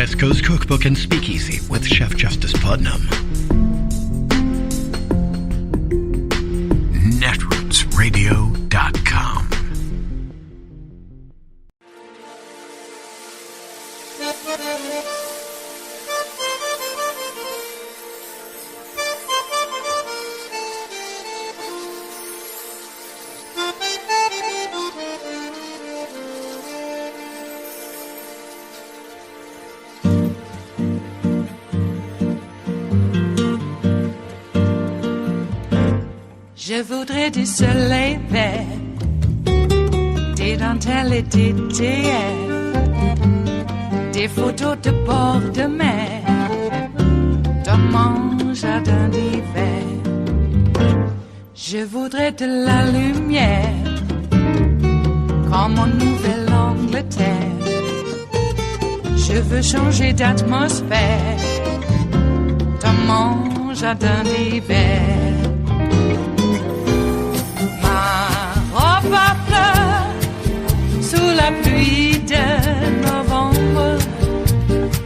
West Coast Cookbook and Speakeasy with Chef Justice Putnam. Netrootsradio.com. Je voudrais du soleil vert, des dentelles et des théères, des photos de bord de mer, dans mon jardin d'hiver. Je voudrais de la lumière, comme en Nouvelle-Angleterre. Je veux changer d'atmosphère, dans mon jardin d'hiver. Ma fleur sous la pluie de novembre,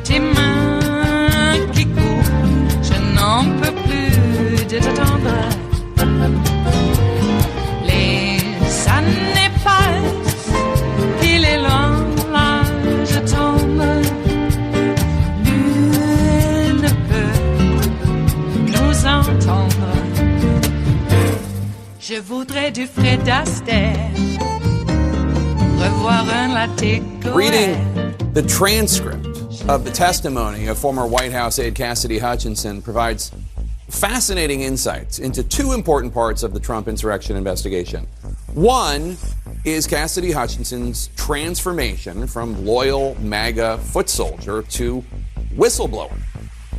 tes mains qui courent, je n'en peux plus de t'attendre. Les années passent, il est loin, là je tombe. Nul ne peut nous entendre. Je voudrais du Fred Astaire, revoir un latte. Reading the transcript of the testimony of former White House aide Cassidy Hutchinson provides fascinating insights into two important parts of the Trump insurrection investigation. One is Cassidy Hutchinson's transformation from loyal MAGA foot soldier to whistleblower.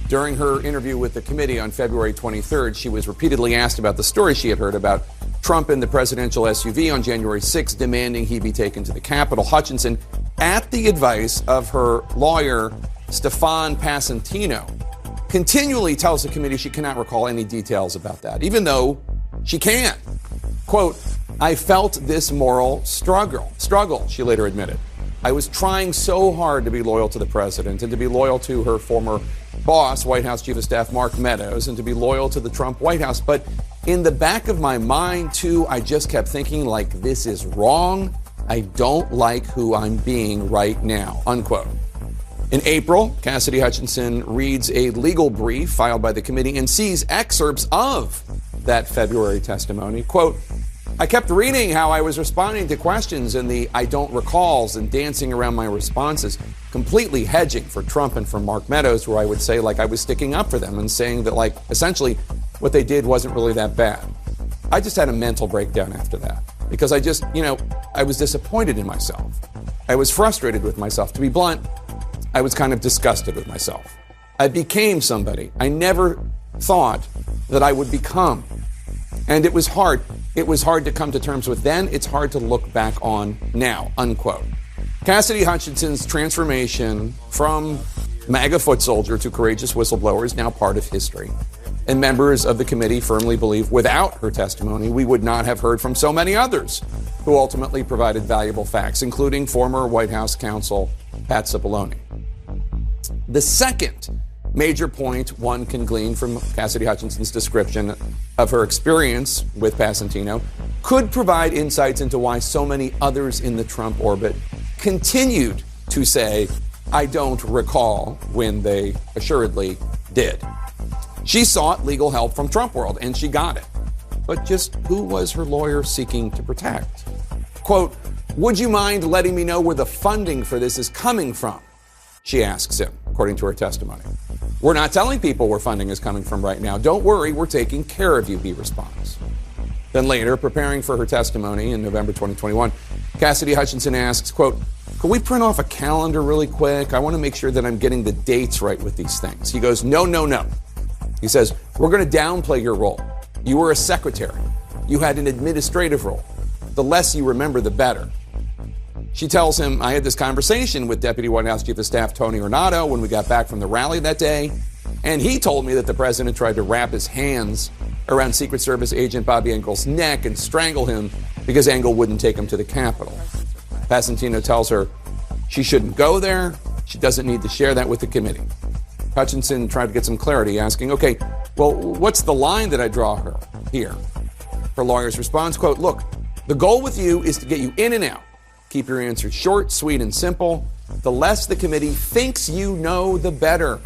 During her interview with the committee on February 23rd, she was repeatedly asked about the story she had heard about Trump in the presidential SUV on January 6th, demanding he be taken to the Capitol. Hutchinson, at the advice of her lawyer, Stefan Passantino, continually tells the committee she cannot recall any details about that, even though she can. Quote, I felt this moral struggle, she later admitted. I was trying so hard to be loyal to the president and to be loyal to her former boss, White House Chief of Staff Mark Meadows, and to be loyal to the Trump White House. But in the back of my mind, too, I just kept thinking, like, this is wrong. I don't like who I'm being right now, unquote. In April, Cassidy Hutchinson reads a legal brief filed by the committee and sees excerpts of that February testimony. Quote, I kept reading how I was responding to questions in the I don't recalls and dancing around my responses, completely hedging for Trump and for Mark Meadows, where I would say, like, I was sticking up for them and saying that, like, essentially what they did wasn't really that bad. I just had a mental breakdown after that because I just, I was disappointed in myself. I was frustrated with myself. To be blunt, I was kind of disgusted with myself. I became somebody I never thought that I would become. And it was hard. It was hard to come to terms with then. It's hard to look back on now, unquote. Cassidy Hutchinson's transformation from MAGA foot soldier to courageous whistleblower is now part of history. And members of the committee firmly believe without her testimony, we would not have heard from so many others who ultimately provided valuable facts, including former White House counsel Pat Cipollone. The second major point one can glean from Cassidy Hutchinson's description of her experience with Passantino could provide insights into why so many others in the Trump orbit continued to say, I don't recall, when they assuredly did. She sought legal help from Trump world, and she got it. But just who was her lawyer seeking to protect? Quote, would you mind letting me know where the funding for this is coming from? She asks him, according to her testimony. We're not telling people where funding is coming from right now. Don't worry, we're taking care of you, he responds. Then later, preparing for her testimony in November 2021, Cassidy Hutchinson asks, quote, could we print off a calendar really quick? I want to make sure that I'm getting the dates right with these things. He goes, no. He says, we're going to downplay your role. You were a secretary. You had an administrative role. The less you remember, the better. She tells him, I had this conversation with Deputy White House Chief of Staff Tony Ornato when we got back from the rally that day, and he told me that the president tried to wrap his hands around Secret Service agent Bobby Engel's neck and strangle him because Engel wouldn't take him to the Capitol. Passantino tells her she shouldn't go there. She doesn't need to share that with the committee. Hutchinson tried to get some clarity, asking, okay, well, what's the line that I draw her here? Her lawyer's response, quote, look, the goal with you is to get you in and out. Keep your answers short, sweet, and simple. The less the committee thinks you know, the better.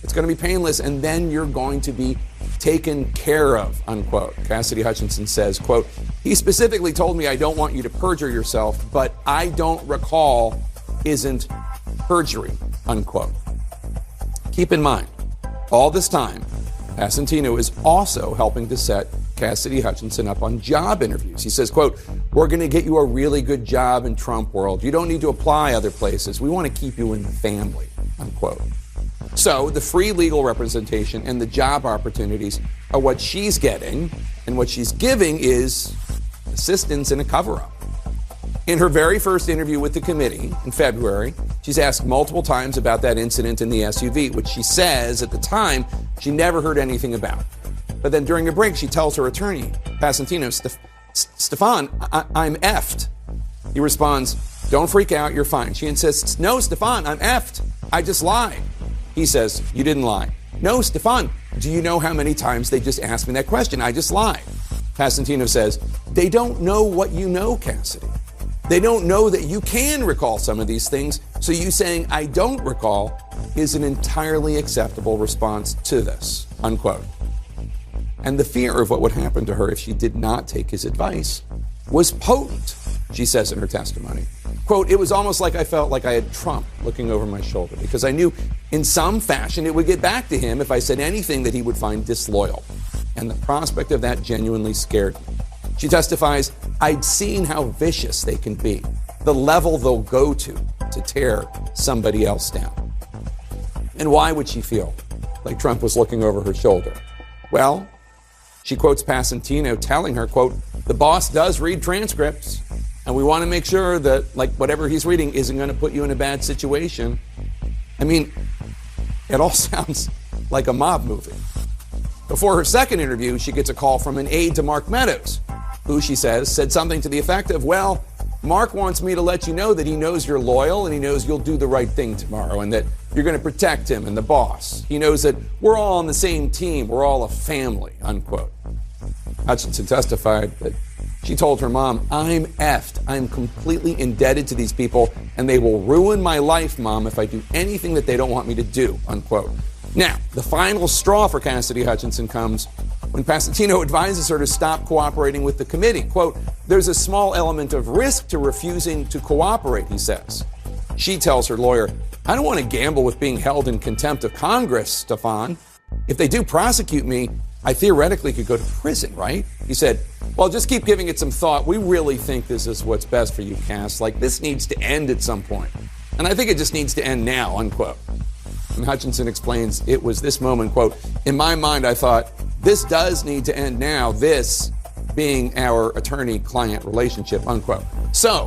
It's going to be painless, and then you're going to be taken care of, unquote. Cassidy Hutchinson says, quote, he specifically told me I don't want you to perjure yourself, but I don't recall isn't perjury, unquote. Keep in mind, all this time, Passantino is also helping to set Cassidy Hutchinson up on job interviews. He says, quote, we're going to get you a really good job in Trump world. You don't need to apply other places. We want to keep you in the family, unquote. So the free legal representation and the job opportunities are what she's getting, and what she's giving is assistance in a cover-up. In her very first interview with the committee in February, she's asked multiple times about that incident in the SUV, which she says at the time she never heard anything about. But then during a break, she tells her attorney, Passantino, Stefan, I'm effed. He responds, don't freak out, you're fine. She insists, no, Stefan, I'm effed. I just lied. He says, you didn't lie. No, Stefan, do you know how many times they just asked me that question? I just lied. Passantino says, they don't know what you know, Cassidy. They don't know that you can recall some of these things, so you saying I don't recall is an entirely acceptable response to this, unquote. And the fear of what would happen to her if she did not take his advice was potent, she says in her testimony. Quote, it was almost like I felt like I had Trump looking over my shoulder because I knew in some fashion it would get back to him if I said anything that he would find disloyal. And the prospect of that genuinely scared me. She testifies, I'd seen how vicious they can be, the level they'll go to tear somebody else down. And why would she feel like Trump was looking over her shoulder? Well, she quotes Passantino telling her, quote, the boss does read transcripts, and we want to make sure that, like, whatever he's reading isn't going to put you in a bad situation. I mean, it all sounds like a mob movie. Before her second interview, she gets a call from an aide to Mark Meadows, who, she says, said something to the effect of, well, Mark wants me to let you know that he knows you're loyal and he knows you'll do the right thing tomorrow and that you're going to protect him and the boss. He knows that we're all on the same team. We're all a family, unquote. Hutchinson testified that she told her mom, I'm effed. I'm completely indebted to these people and they will ruin my life, Mom, if I do anything that they don't want me to do, unquote. Now, the final straw for Cassidy Hutchinson comes when Passantino advises her to stop cooperating with the committee. Quote, there's a small element of risk to refusing to cooperate, he says. She tells her lawyer, I don't want to gamble with being held in contempt of Congress, Stefan. If they do prosecute me, I theoretically could go to prison, right? He said, well, just keep giving it some thought. We really think this is what's best for you, Cass. Like, this needs to end at some point. And I think it just needs to end now, unquote. And Hutchinson explains it was this moment, quote, in my mind, I thought, this does need to end now, this being our attorney-client relationship, unquote. So,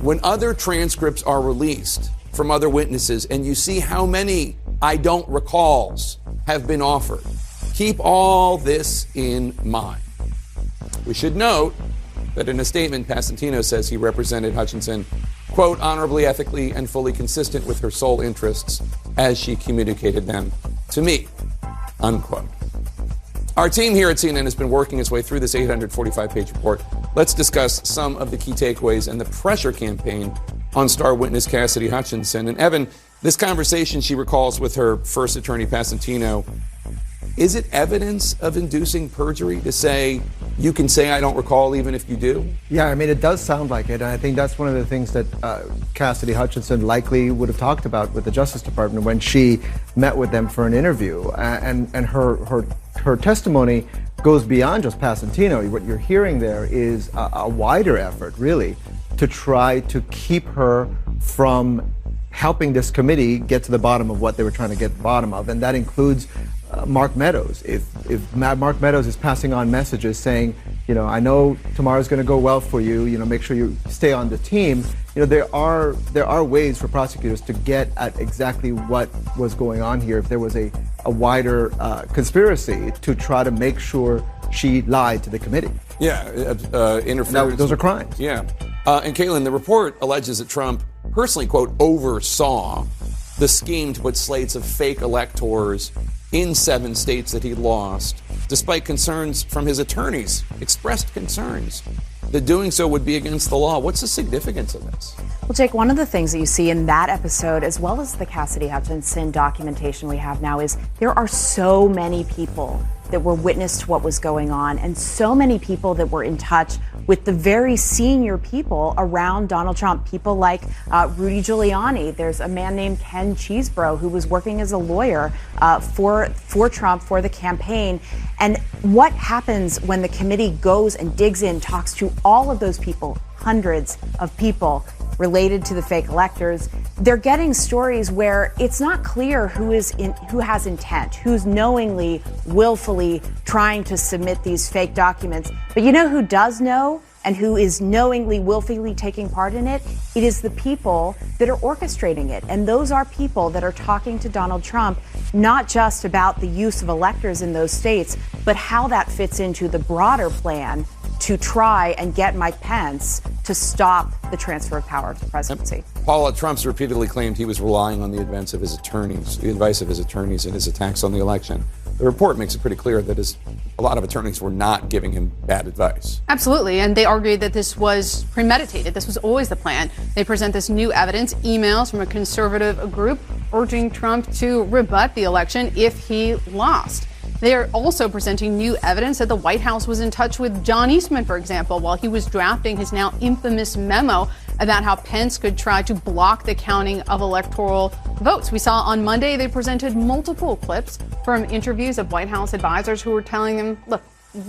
when other transcripts are released from other witnesses and you see how many I don't recalls have been offered, keep all this in mind. We should note that in a statement, Passantino says he represented Hutchinson, quote, honorably, ethically, and fully consistent with her sole interests as she communicated them to me, unquote. Our team here at CNN has been working its way through this 845-page report. Let's discuss some of the key takeaways and the pressure campaign on star witness Cassidy Hutchinson. And Evan, this conversation she recalls with her first attorney, Passantino, is it evidence of inducing perjury to say, you can say I don't recall even if you do? Yeah, I mean, it does sound like it. And I think that's one of the things that Cassidy Hutchinson likely would have talked about with the Justice Department when she met with them for an interview. And her testimony goes beyond just Passantino. What you're hearing there is a wider effort, really, to try to keep her from helping this committee get to the bottom of what they were trying to get to the bottom of. And that includes Mark Meadows. If Mark Meadows is passing on messages saying, you know, I know tomorrow's going to go well for you, you know, make sure you stay on the team, you know, there are ways for prosecutors to get at exactly what was going on here if there was a wider conspiracy to try to make sure she lied to the committee. Yeah, interference. Those are crimes. Yeah. And Caitlin, the report alleges that Trump personally, quote, oversaw the scheme to put slates of fake electors in 7 states that he lost, despite concerns from his attorneys, expressed concerns that doing so would be against the law. What's the significance of this? Well, Jake, one of the things that you see in that episode, as well as the Cassidy Hutchinson documentation we have now, is there are so many people that were witness to what was going on, and so many people that were in touch with the very senior people around Donald Trump, people like Rudy Giuliani. There's a man named Ken Cheesebro who was working as a lawyer for Trump, for the campaign. And what happens when the committee goes and digs in, talks to all of those people, hundreds of people related to the fake electors? They're getting stories where it's not clear who has intent, who's knowingly, willfully trying to submit these fake documents. But you know who does know and who is knowingly, willfully taking part in it? It is the people that are orchestrating it. And those are people that are talking to Donald Trump, not just about the use of electors in those states, but how that fits into the broader plan to try and get Mike Pence to stop the transfer of power to the presidency. Paula, Trump's repeatedly claimed he was relying on the advice of his attorneys in his attacks on the election. The report makes it pretty clear that a lot of attorneys were not giving him bad advice. Absolutely, and they argued that this was premeditated. This was always the plan. They present this new evidence, emails from a conservative group urging Trump to rebut the election if he lost. They are also presenting new evidence that the White House was in touch with John Eastman, for example, while he was drafting his now infamous memo about how Pence could try to block the counting of electoral votes. We saw on Monday they presented multiple clips from interviews of White House advisors who were telling him, look,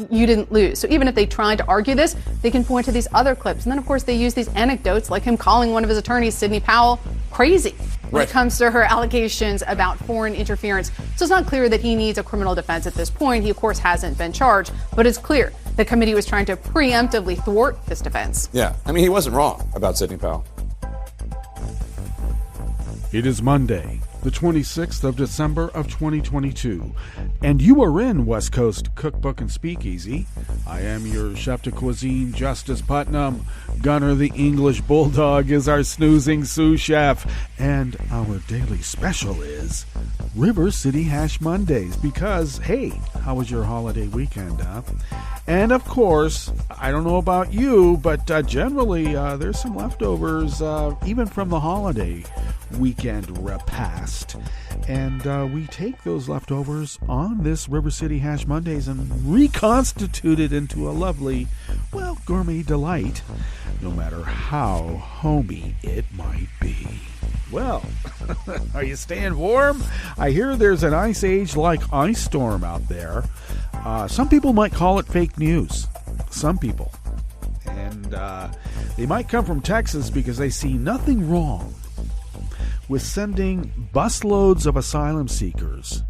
you didn't lose. So even if they tried to argue this, they can point to these other clips. And then, of course, they use these anecdotes like him calling one of his attorneys, Sidney Powell, crazy when it comes to her allegations about foreign interference. So it's not clear that he needs a criminal defense at this point. He, of course, hasn't been charged, but it's clear the committee was trying to preemptively thwart this defense. Yeah, I mean, he wasn't wrong about Sidney Powell. It is Monday, the 26th of December of 2022, and you are in West Coast Cookbook and Speakeasy. I am your chef de cuisine, Justice Putnam. Gunner the English Bulldog is our snoozing sous chef, and our daily special is River City Hash Mondays, because, hey, how was your holiday weekend, huh? And, of course, I don't know about you, but generally there's some leftovers, even from the holiday weekend repast. And we take those leftovers on this River City Hash Mondays and reconstitute it into a lovely, well, gourmet delight, no matter how homey it might be. Well, are you staying warm? I hear there's an ice age-like ice storm out there. Some people might call it fake news. Some people. And they might come from Texas because they see nothing wrong with sending busloads of asylum seekers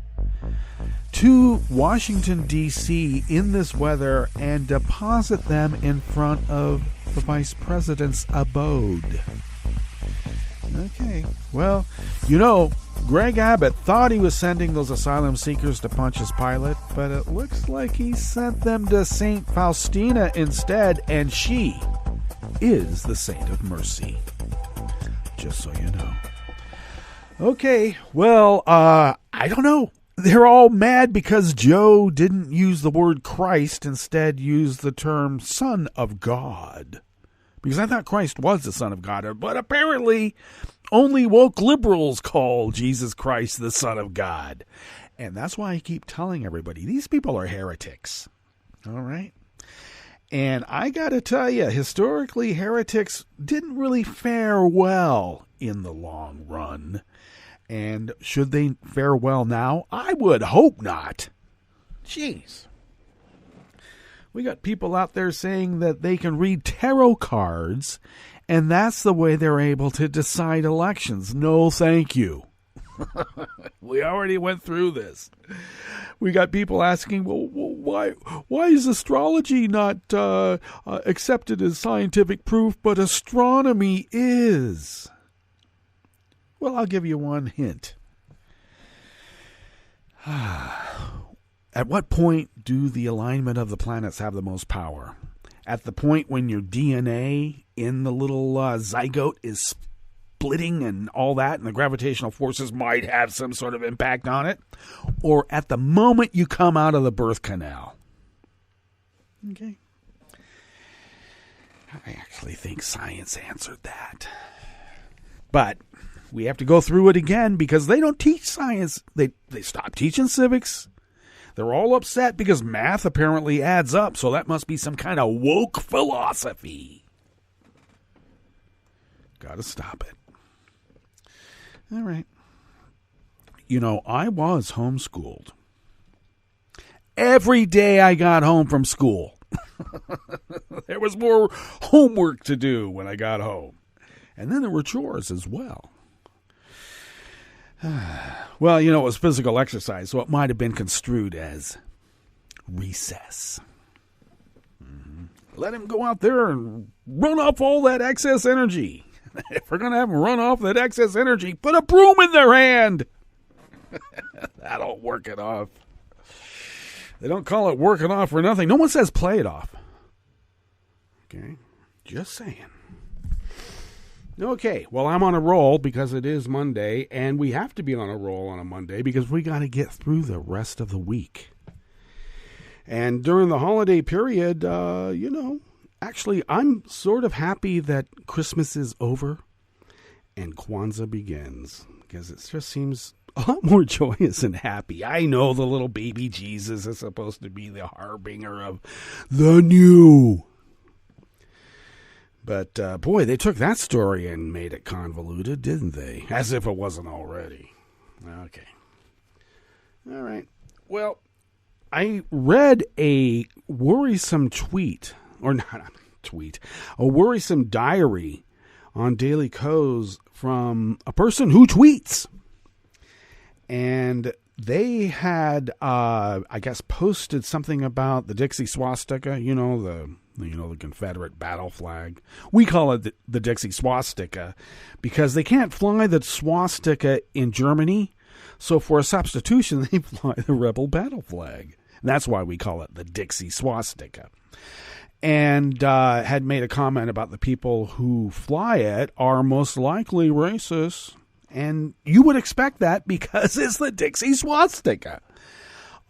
to Washington, D.C. in this weather and deposit them in front of the vice president's abode. Okay, well, you know, Greg Abbott thought he was sending those asylum seekers to Pontius Pilate, but it looks like he sent them to St. Faustina instead, and she is the Saint of Mercy. Just so you know. Okay, well, I don't know. They're all mad because Joe didn't use the word Christ, instead used the term Son of God. Because I thought Christ was the Son of God, but apparently only woke liberals call Jesus Christ the Son of God. And that's why I keep telling everybody, these people are heretics. All right? And I got to tell you, historically, heretics didn't really fare well in the long run. And should they fare well now? I would hope not. Jeez. We got people out there saying that they can read tarot cards, and that's the way they're able to decide elections. No, thank you. We already went through this. We got people asking, well, why is astrology not accepted as scientific proof, but astronomy is? Well, I'll give you one hint. At what point do the alignment of the planets have the most power? At the point when your DNA in the little zygote is splitting and all that, and the gravitational forces might have some sort of impact on it, or at the moment you come out of the birth canal. Okay. I actually think science answered that. But we have to go through it again because they don't teach science. They stopped teaching civics. They're all upset because math apparently adds up, so that must be some kind of woke philosophy. Gotta stop it. All right. You know, I was homeschooled. Every day I got home from school, there was more homework to do when I got home. And then there were chores as well. Well, you know, it was physical exercise, so it might have been construed as recess. Let him go out there and run off all that excess energy. If we're going to have him run off that excess energy, put a broom in their hand. That'll work it off. They don't call it working off for nothing. No one says play it off. Okay, just saying. Okay, well, I'm on a roll because it is Monday, and we have to be on a roll on a Monday because we got to get through the rest of the week. And during the holiday period, you know, actually, I'm sort of happy that Christmas is over and Kwanzaa begins because it just seems a lot more joyous and happy. I know the little baby Jesus is supposed to be the harbinger of the new. But, boy, they took that story and made it convoluted, didn't they? As if it wasn't already. Okay. All right. Well, I read a worrisome tweet, or not tweet, a worrisome diary on Daily Kos from a person who tweets. And they had, I guess, posted something about the Dixie swastika, you know, the Confederate battle flag. We call it the Dixie swastika because they can't fly the swastika in Germany. So for a substitution, they fly the rebel battle flag. And that's why we call it the Dixie swastika. And had made a comment about the people who fly it are most likely racist. And you would expect that because it's the Dixie swastika.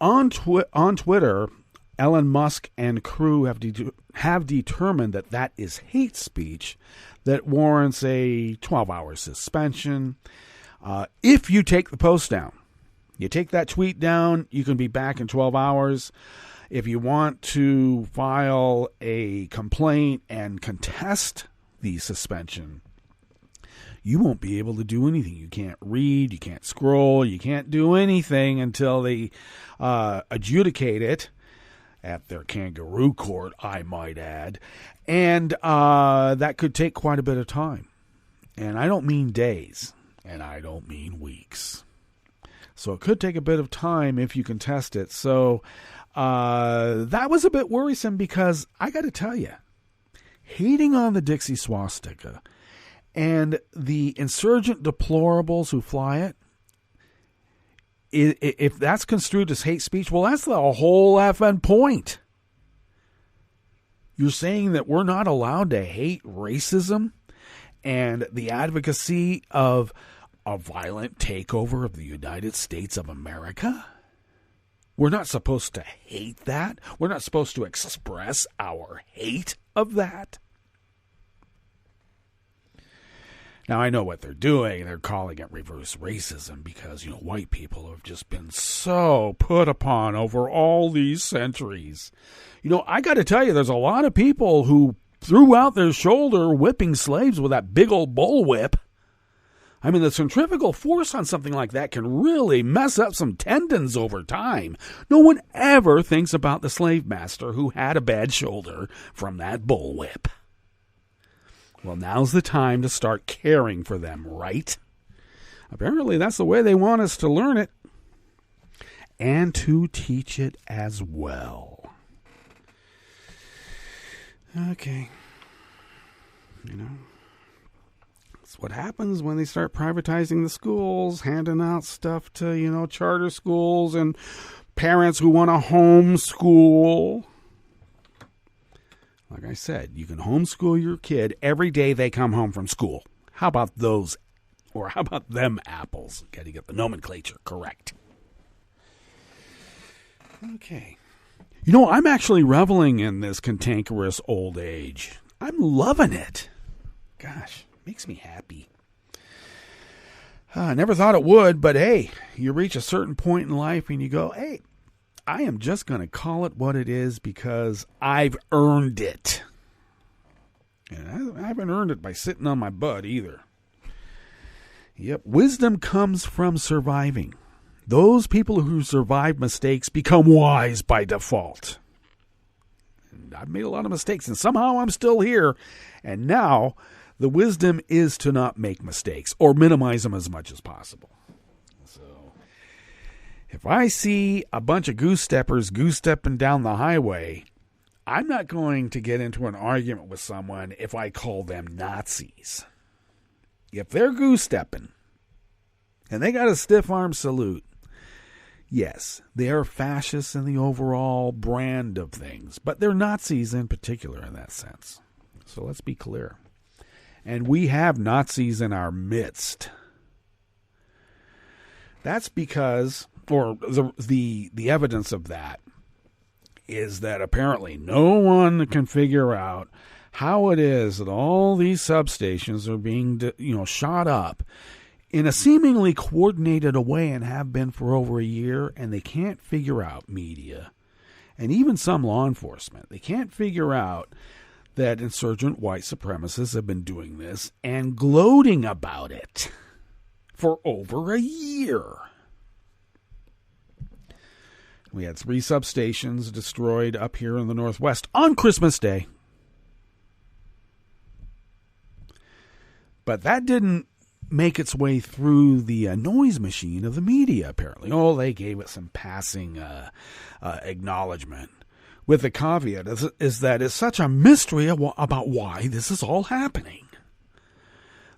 On Twitter, Elon Musk and crew have determined that that is hate speech that warrants a 12-hour suspension. If you take the post down, you take that tweet down, you can be back in 12 hours. If you want to file a complaint and contest the suspension, you won't be able to do anything. You can't read, you can't scroll, you can't do anything until they adjudicate it at their kangaroo court, I might add. And that could take quite a bit of time. And I don't mean days, and I don't mean weeks. So it could take a bit of time if you contest it. So that was a bit worrisome because I got to tell you, hating on the Dixie swastika and the insurgent deplorables who fly it, if that's construed as hate speech, well, that's the whole effing point. You're saying that we're not allowed to hate racism and the advocacy of a violent takeover of the United States of America? We're not supposed to hate that? We're not supposed to express our hate of that? Now, I know what they're doing. They're calling it reverse racism because, you know, white people have just been so put upon over all these centuries. You know, I got to tell you, there's a lot of people who threw out their shoulder whipping slaves with that big old bullwhip. I mean, the centrifugal force on something like that can really mess up some tendons over time. No one ever thinks about the slave master who had a bad shoulder from that bullwhip. Well, now's the time to start caring for them, right? Apparently, that's the way they want us to learn it and to teach it as well. Okay. You know, that's what happens when they start privatizing the schools, handing out stuff to, you know, charter schools and parents who want to homeschool. Like I said, you can homeschool your kid every day they come home from school. How about those, or how about them apples? Got to get the nomenclature correct. Okay. You know, I'm actually reveling in this cantankerous old age. I'm loving it. Gosh, makes me happy. I never thought it would, but hey, you reach a certain point in life and you go, hey, I am just going to call it what it is because I've earned it. And I haven't earned it by sitting on my butt either. Yep, wisdom comes from surviving. Those people who survive mistakes become wise by default. And I've made a lot of mistakes, and somehow I'm still here. And now the wisdom is to not make mistakes or minimize them as much as possible. So if I see a bunch of goose-steppers goose-stepping down the highway, I'm not going to get into an argument with someone if I call them Nazis. If they're goose-stepping and they got a stiff-arm salute, yes, they are fascists in the overall brand of things, but they're Nazis in particular in that sense. So let's be clear. And we have Nazis in our midst. That's because, or the evidence of that is that apparently no one can figure out how it is that all these substations are being, shot up in a seemingly coordinated way and have been for over a year, and they can't figure out, media and even some law enforcement, they can't figure out that insurgent white supremacists have been doing this and gloating about it for over a year. We had 3 substations destroyed up here in the Northwest on Christmas Day. But that didn't make its way through the noise machine of the media, apparently. Oh, they gave it some passing acknowledgement. With the caveat is that it's such a mystery about why this is all happening.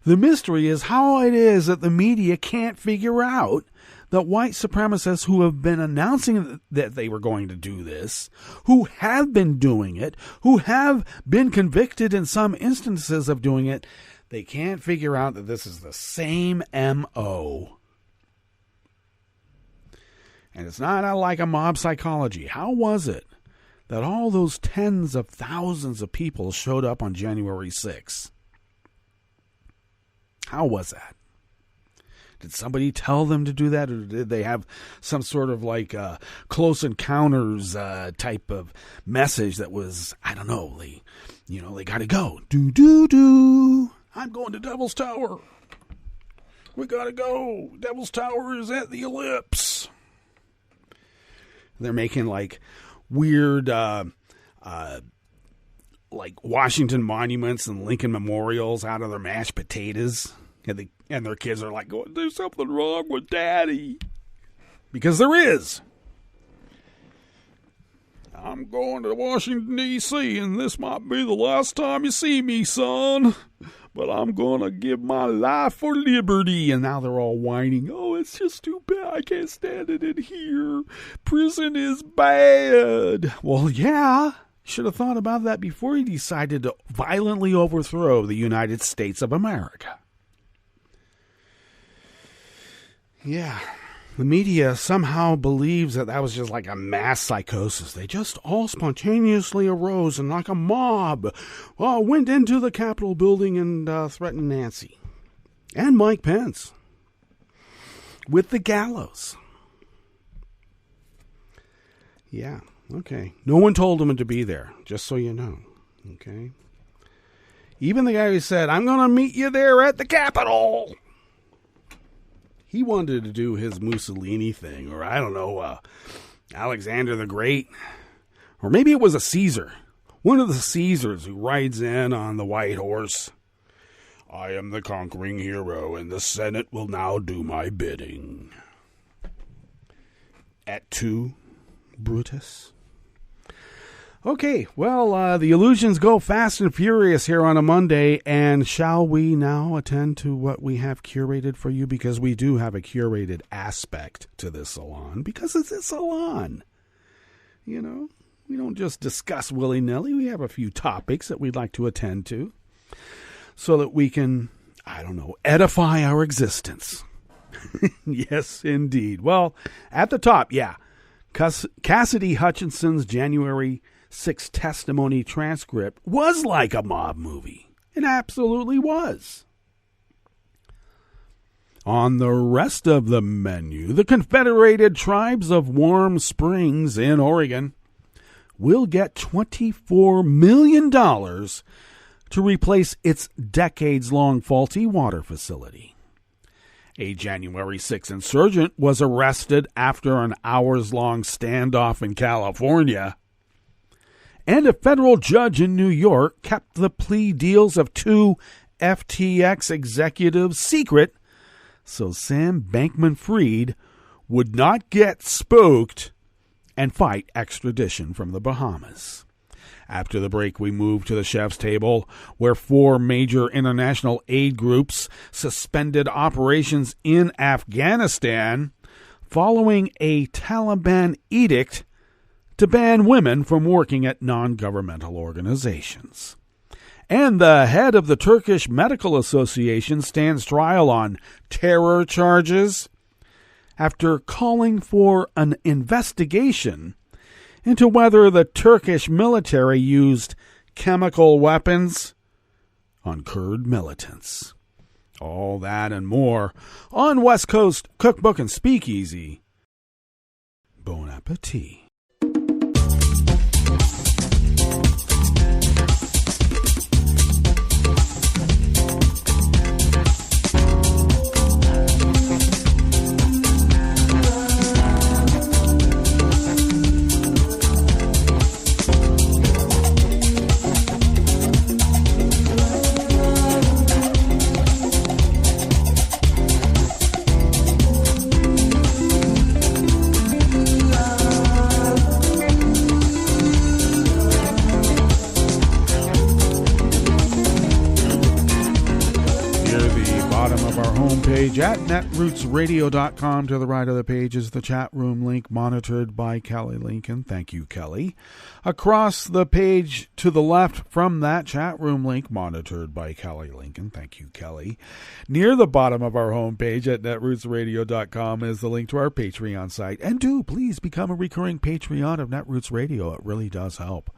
The mystery is how it is that the media can't figure out that white supremacists who have been announcing that they were going to do this, who have been doing it, who have been convicted in some instances of doing it, they can't figure out that this is the same M.O. And it's not like a mob psychology. How was it that all those tens of thousands of people showed up on January 6th? How was that? Did somebody tell them to do that, or did they have some sort of like close encounters type of message that was, I don't know, they got to go. Do. I'm going to Devil's Tower. We got to go. Devil's Tower is at the Ellipse. They're making like weird like Washington monuments and Lincoln memorials out of their mashed potatoes. And their kids are like, going, there's something wrong with Daddy. Because there is. I'm going to Washington, D.C., and this might be the last time you see me, son. But I'm going to give my life for liberty. And now they're all whining, oh, it's just too bad. I can't stand it in here. Prison is bad. Well, yeah. Should have thought about that before he decided to violently overthrow the United States of America. Yeah, the media somehow believes that was just like a mass psychosis. They just all spontaneously arose and like a mob went into the Capitol building and threatened Nancy and Mike Pence with the gallows. Yeah, okay. No one told him to be there, just so you know, okay? Even the guy who said, I'm going to meet you there at the Capitol. He wanted to do his Mussolini thing, or I don't know, Alexander the Great. Or maybe it was a Caesar. One of the Caesars who rides in on the white horse. I am the conquering hero, and the Senate will now do my bidding. Et tu, Brutus? Okay, well, the illusions go fast and furious here on a Monday, and shall we now attend to what we have curated for you? Because we do have a curated aspect to this salon, because it's a salon. You know, we don't just discuss willy-nilly. We have a few topics that we'd like to attend to so that we can edify our existence. Yes, indeed. Well, at the top, Cassidy Hutchinson's January 6th testimony transcript was like a mob movie. It absolutely was. On the rest of the menu, the Confederated Tribes of Warm Springs in Oregon will get $24 million to replace its decades-long faulty water facility. A January 6 insurgent was arrested after an hours-long standoff in California. And a federal judge in New York kept the plea deals of 2 FTX executives secret so Sam Bankman-Fried would not get spooked and fight extradition from the Bahamas. After the break, we move to the chef's table, where 4 major international aid groups suspended operations in Afghanistan following a Taliban edict to ban women from working at non-governmental organizations. And the head of the Turkish Medical Association stands trial on terror charges after calling for an investigation into whether the Turkish military used chemical weapons on Kurd militants. All that and more on West Coast Cookbook and Speakeasy. Bon appetit. At netrootsradio.com. To the right of the page is the chat room link, monitored by Kelly Lincoln. Thank you, Kelly. Across the page to the left from that chat room link, monitored by Kelly Lincoln. Thank you, Kelly. Near the bottom of our homepage at netrootsradio.com is the link to our Patreon site. And do please become a recurring Patreon of Netroots Radio. It really does help.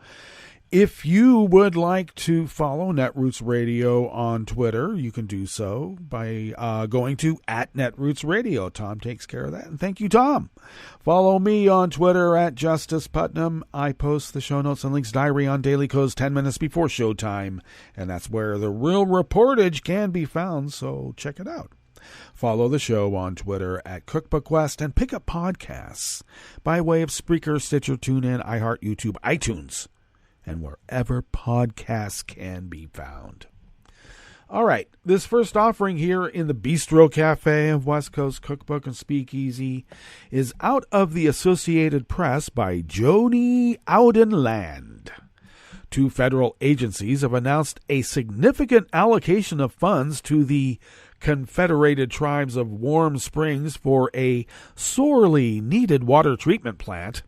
If you would like to follow Netroots Radio on Twitter, you can do so by going to @NetrootsRadio. Tom takes care of that, and thank you, Tom. Follow me on Twitter at Justice Putnam. I post the show notes and links diary on Daily Codes 10 minutes before showtime, and that's where the real reportage can be found, so check it out. Follow the show on Twitter at Cookbook West and pick up podcasts by way of Spreaker, Stitcher, TuneIn, iHeart, YouTube, iTunes, and wherever podcasts can be found. All right, this first offering here in the Bistro Cafe of West Coast Cookbook and Speakeasy is out of the Associated Press by Joni Audenland. 2 federal agencies have announced a significant allocation of funds to the Confederated Tribes of Warm Springs for a sorely needed water treatment plant.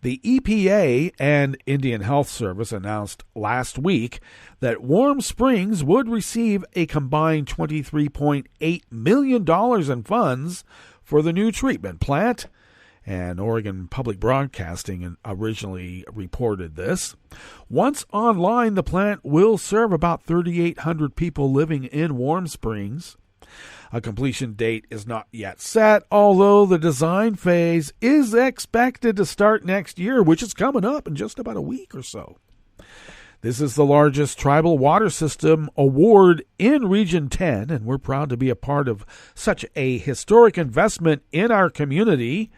The EPA and Indian Health Service announced last week that Warm Springs would receive a combined $23.8 million in funds for the new treatment plant, and Oregon Public Broadcasting originally reported this. Once online, the plant will serve about 3,800 people living in Warm Springs. A completion date is not yet set, although the design phase is expected to start next year, which is coming up in just about a week or so. This is the largest tribal water system award in Region 10, and we're proud to be a part of such a historic investment in our community,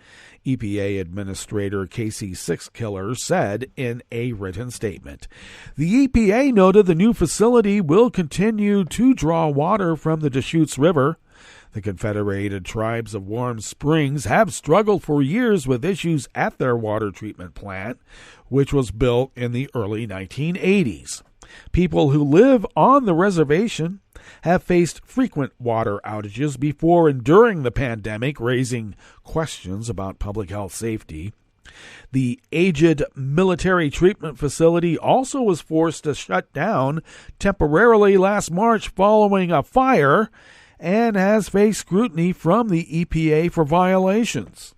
EPA Administrator Casey Sixkiller said in a written statement. The EPA noted the new facility will continue to draw water from the Deschutes River. The Confederated Tribes of Warm Springs have struggled for years with issues at their water treatment plant, which was built in the early 1980s. People who live on the reservation have faced frequent water outages before and during the pandemic, raising questions about public health safety. The aged military treatment facility also was forced to shut down temporarily last March following a fire and has faced scrutiny from the EPA for violations.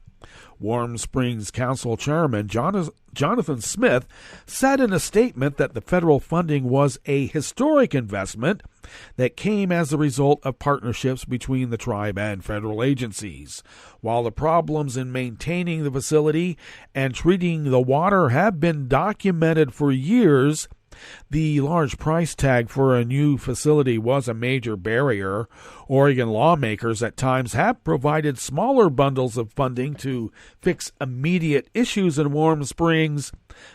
Warm Springs Council Chairman Jonathan Smith said in a statement that the federal funding was a historic investment that came as a result of partnerships between the tribe and federal agencies. While the problems in maintaining the facility and treating the water have been documented for years, the large price tag for a new facility was a major barrier. Oregon lawmakers at times have provided smaller bundles of funding to fix immediate issues in Warm Springs,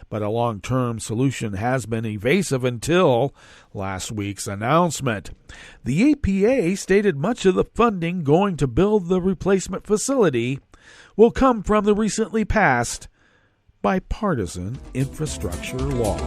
but a long-term solution has been evasive until last week's announcement. The EPA stated much of the funding going to build the replacement facility will come from the recently passed bipartisan infrastructure law.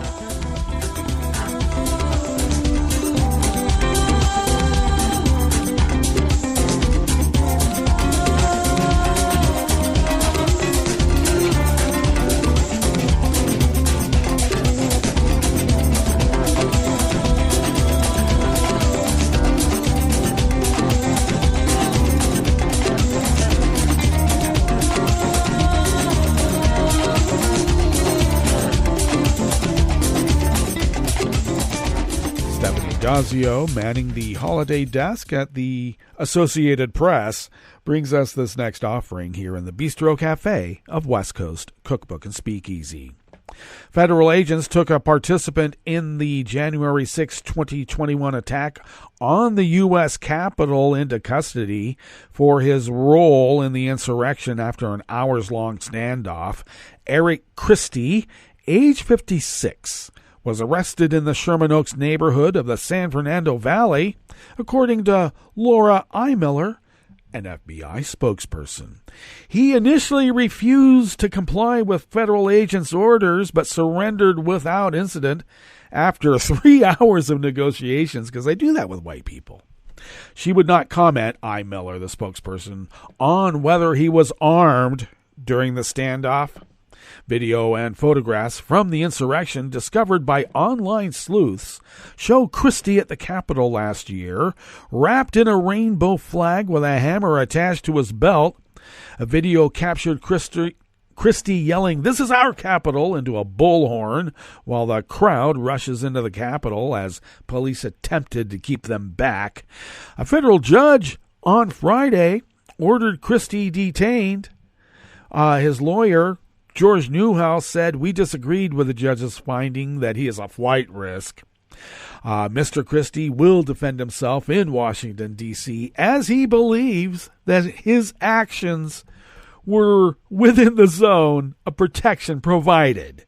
Dazio, manning the holiday desk at the Associated Press, brings us this next offering here in the Bistro Cafe of West Coast Cookbook and Speakeasy. Federal agents took a participant in the January 6, 2021 attack on the U.S. Capitol into custody for his role in the insurrection after an hours-long standoff. Eric Christie, age 56, was arrested in the Sherman Oaks neighborhood of the San Fernando Valley, according to Laura I. Miller, an FBI spokesperson. He initially refused to comply with federal agents' orders, but surrendered without incident after 3 hours of negotiations, because they do that with white people. She would not comment, I. Miller, the spokesperson, on whether he was armed during the standoff. Video and photographs from the insurrection discovered by online sleuths show Christie at the Capitol last year, wrapped in a rainbow flag with a hammer attached to his belt. A video captured Christie yelling, "This is our Capitol," into a bullhorn, while the crowd rushes into the Capitol as police attempted to keep them back. A federal judge on Friday ordered Christie detained. His lawyer, George Newhouse, said, "We disagreed with the judge's finding that he is a flight risk." Mr. Christie will defend himself in Washington, D.C., as he believes that his actions were within the zone of protection provided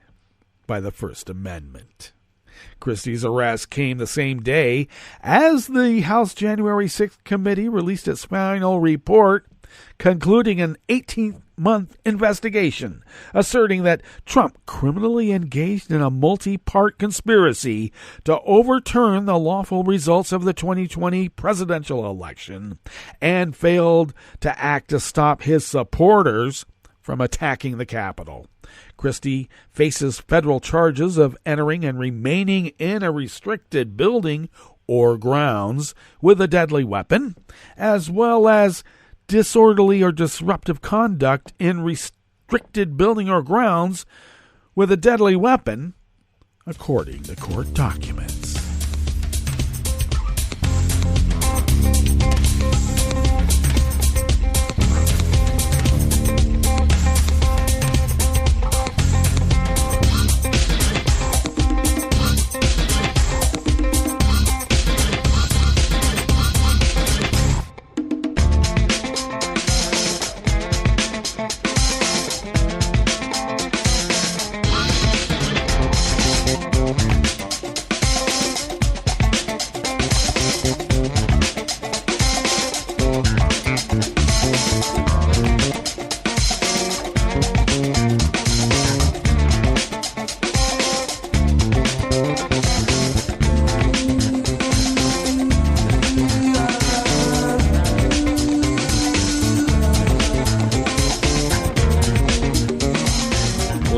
by the First Amendment. Christie's arrest came the same day as the House January 6th committee released its final report, concluding an 18-month investigation, asserting that Trump criminally engaged in a multi-part conspiracy to overturn the lawful results of the 2020 presidential election and failed to act to stop his supporters from attacking the Capitol. Christie faces federal charges of entering and remaining in a restricted building or grounds with a deadly weapon, as well as disorderly or disruptive conduct in restricted building or grounds with a deadly weapon, according to court documents.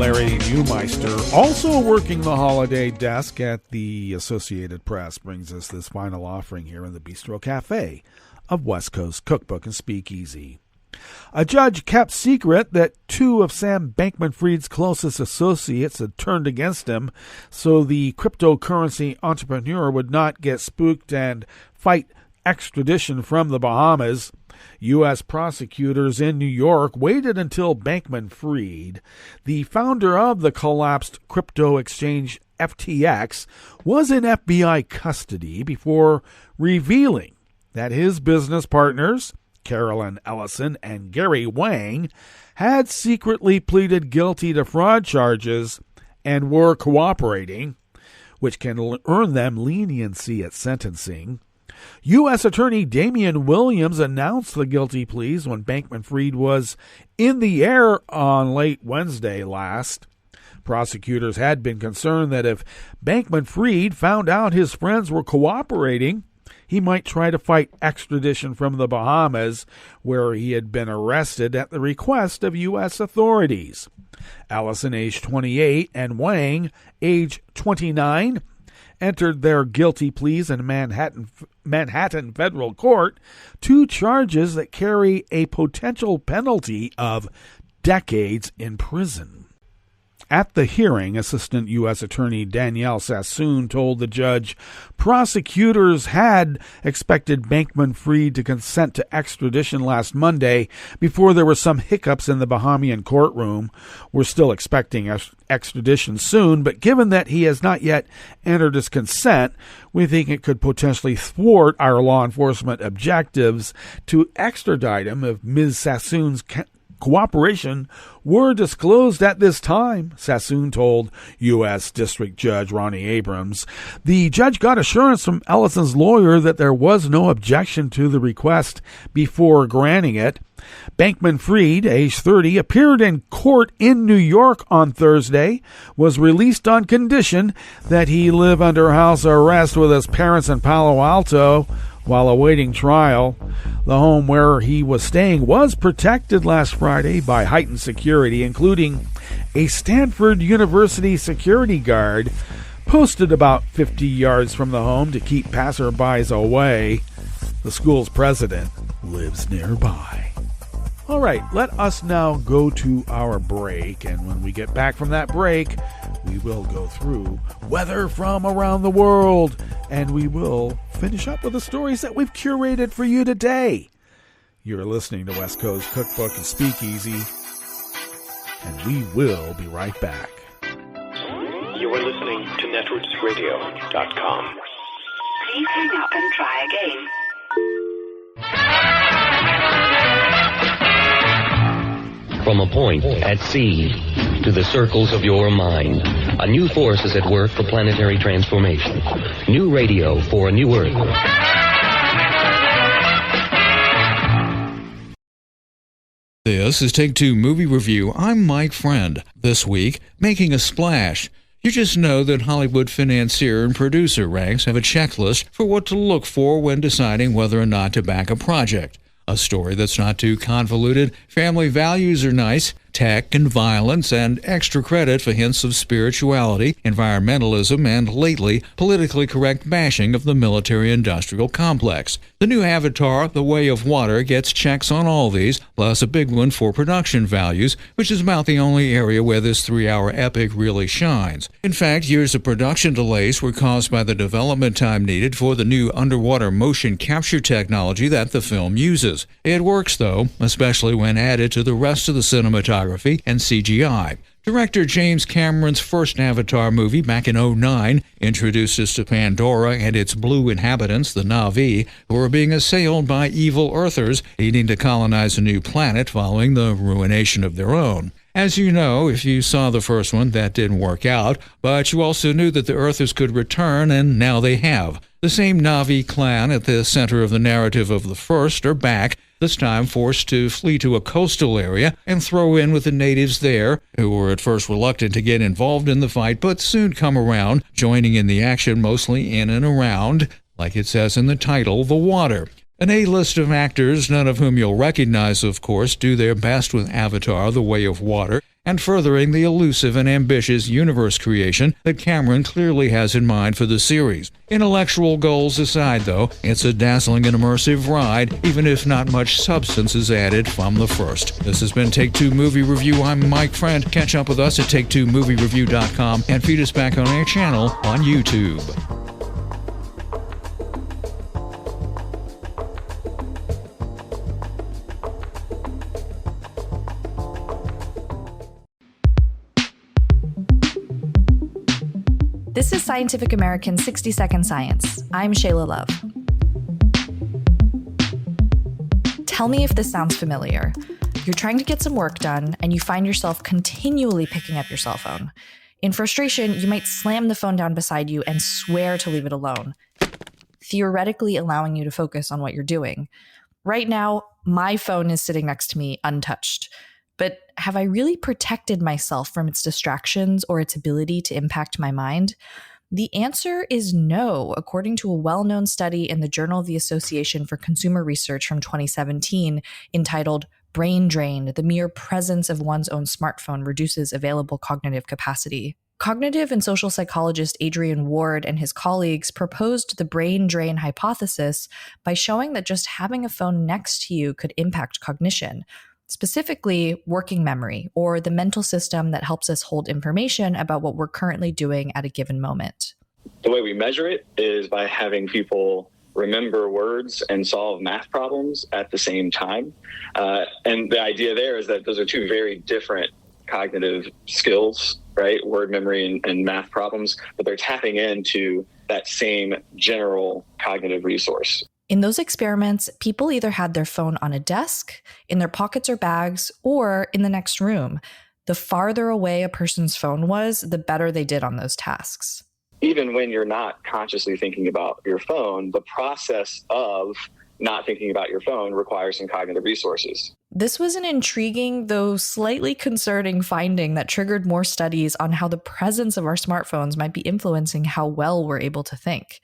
Larry Newmeister, also working the holiday desk at the Associated Press, brings us this final offering here in the Bistro Cafe of West Coast Cookbook and Speakeasy. A judge kept secret that two of Sam Bankman-Fried's closest associates had turned against him, so the cryptocurrency entrepreneur would not get spooked and fight extradition from the Bahamas. U.S. prosecutors in New York waited until Bankman-Fried, the founder of the collapsed crypto exchange FTX, was in FBI custody before revealing that his business partners, Carolyn Ellison and Gary Wang, had secretly pleaded guilty to fraud charges and were cooperating, which can earn them leniency at sentencing. U.S. Attorney Damian Williams announced the guilty pleas when Bankman-Fried was in the air on late Wednesday last. Prosecutors had been concerned that if Bankman-Fried found out his friends were cooperating, he might try to fight extradition from the Bahamas, where he had been arrested at the request of U.S. authorities. Ellison, age 28, and Wang, age 29, entered their guilty pleas in Manhattan federal court, two charges that carry a potential penalty of decades in prison. At the hearing, Assistant U.S. Attorney Danielle Sassoon told the judge prosecutors had expected Bankman-Fried to consent to extradition last Monday before there were some hiccups in the Bahamian courtroom. We're still expecting extradition soon, but given that he has not yet entered his consent, we think it could potentially thwart our law enforcement objectives to extradite him if Ms. Sassoon's cooperation were disclosed at this time, Sassoon told U.S. District Judge Ronnie Abrams. The judge got assurance from Ellison's lawyer that there was no objection to the request before granting it. Bankman-Fried, age 30, appeared in court in New York on Thursday, was released on condition that he live under house arrest with his parents in Palo Alto while awaiting trial. The home where he was staying was protected last Friday by heightened security, including a Stanford University security guard posted about 50 yards from the home to keep passerbys away. The school's president lives nearby. All right, let us now go to our break, and when we get back from that break, we will go through weather from around the world, and we will finish up with the stories that we've curated for you today. You're listening to West Coast Cookbook and Speakeasy, and we will be right back. You are listening to netrootsradio.com. Please hang up and try again. From a point at sea to the circles of your mind, a new force is at work for planetary transformation. New radio for a new Earth. This is Take Two Movie Review. I'm Mike Friend. This week, making a splash. You just know that Hollywood financier and producer ranks have a checklist for what to look for when deciding whether or not to back a project. A story that's not too convoluted, family values are nice, tech and violence, and extra credit for hints of spirituality, environmentalism, and lately, politically correct bashing of the military-industrial complex. The new Avatar, The Way of Water, gets checks on all these, plus a big one for production values, which is about the only area where this 3-hour epic really shines. In fact, years of production delays were caused by the development time needed for the new underwater motion capture technology that the film uses. It works, though, especially when added to the rest of the cinematography and CGI. Director James Cameron's first Avatar movie back in 2009 introduced us to Pandora and its blue inhabitants, the Na'vi, who are being assailed by evil Earthers needing to colonize a new planet following the ruination of their own. As you know, if you saw the first one, that didn't work out, but you also knew that the Earthers could return, and now they have. The same Na'vi clan at the center of the narrative of the first are back, this time forced to flee to a coastal area and throw in with the natives there, who were at first reluctant to get involved in the fight, but soon come around, joining in the action mostly in and around, like it says in the title, the water. An A-list of actors, none of whom you'll recognize, of course, do their best with Avatar, The Way of Water, and furthering the elusive and ambitious universe creation that Cameron clearly has in mind for the series. Intellectual goals aside, though, it's a dazzling and immersive ride, even if not much substance is added from the first. This has been Take Two Movie Review. I'm Mike Friend. Catch up with us at take2moviereview.com and feed us back on our channel on YouTube. This is Scientific American's 60-Second Science. I'm Shayla Love. Tell me if this sounds familiar. You're trying to get some work done, and you find yourself continually picking up your cell phone. In frustration, you might slam the phone down beside you and swear to leave it alone, theoretically allowing you to focus on what you're doing. Right now, my phone is sitting next to me untouched. But have I really protected myself from its distractions or its ability to impact my mind? The answer is no, according to a well-known study in the Journal of the Association for Consumer Research from 2017 entitled Brain Drain: The Mere Presence of One's Own Smartphone Reduces Available Cognitive Capacity. Cognitive and social psychologist Adrian Ward and his colleagues proposed the brain drain hypothesis by showing that just having a phone next to you could impact cognition. Specifically, working memory, or the mental system that helps us hold information about what we're currently doing at a given moment. The way we measure it is by having people remember words and solve math problems at the same time. And the idea there is that those are two very different cognitive skills, right? Word memory and math problems, but they're tapping into that same general cognitive resource. In those experiments, people either had their phone on a desk, in their pockets or bags, or in the next room. The farther away a person's phone was, the better they did on those tasks. Even when you're not consciously thinking about your phone, the process of not thinking about your phone requires some cognitive resources. This was an intriguing, though slightly concerning finding that triggered more studies on how the presence of our smartphones might be influencing how well we're able to think.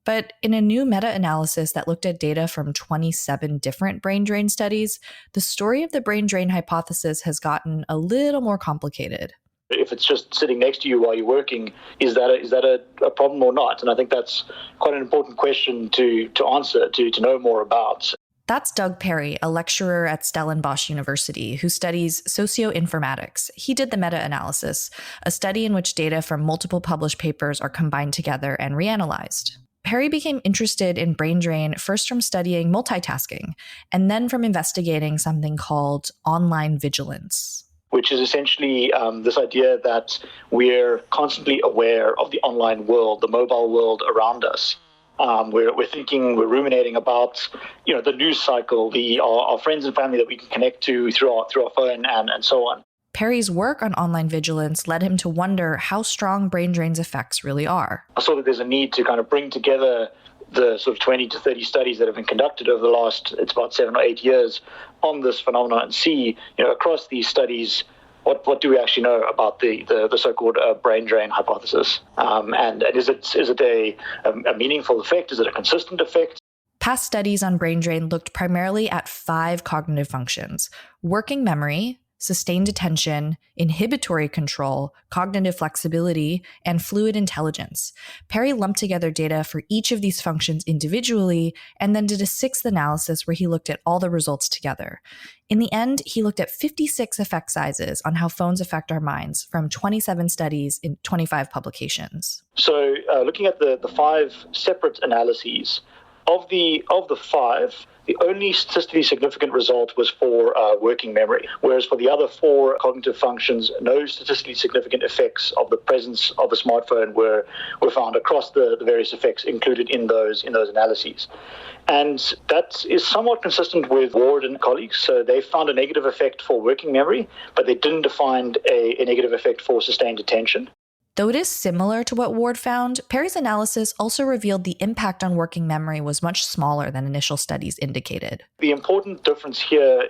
But in a new meta-analysis that looked at data from 27 different brain drain studies, the story of the brain drain hypothesis has gotten a little more complicated. If it's just sitting next to you while you're working, is that a problem or not? And I think that's quite an important question to answer, to know more about. That's Doug Perry, a lecturer at Stellenbosch University who studies socioinformatics. He did the meta-analysis, a study in which data from multiple published papers are combined together and reanalyzed. Perry became interested in brain drain first from studying multitasking, and then from investigating something called online vigilance. Which is essentially this idea that we're constantly aware of the online world, the mobile world around us. We're thinking, we're ruminating about, the news cycle, our friends and family that we can connect to through our phone and so on. Perry's work on online vigilance led him to wonder how strong brain drain's effects really are. I saw that there's a need to kind of bring together the sort of 20 to 30 studies that have been conducted over the last, it's about 7 or 8 years on this phenomenon and see, across these studies, what do we actually know about the so-called brain drain hypothesis? And is it a meaningful effect? Is it a consistent effect? Past studies on brain drain looked primarily at 5 cognitive functions: working memory, sustained attention, inhibitory control, cognitive flexibility, and fluid intelligence. Perry lumped together data for each of these functions individually and then did a 6th analysis where he looked at all the results together. In the end, he looked at 56 effect sizes on how phones affect our minds from 27 studies in 25 publications. So looking at the 5 separate analyses, of the 5, the only statistically significant result was for working memory, whereas for the other 4 cognitive functions, no statistically significant effects of the presence of a smartphone were found across the various effects included in those analyses. And that is somewhat consistent with Ward and colleagues. So they found a negative effect for working memory, but they didn't find a negative effect for sustained attention. Though it is similar to what Ward found, Perry's analysis also revealed the impact on working memory was much smaller than initial studies indicated. The important difference here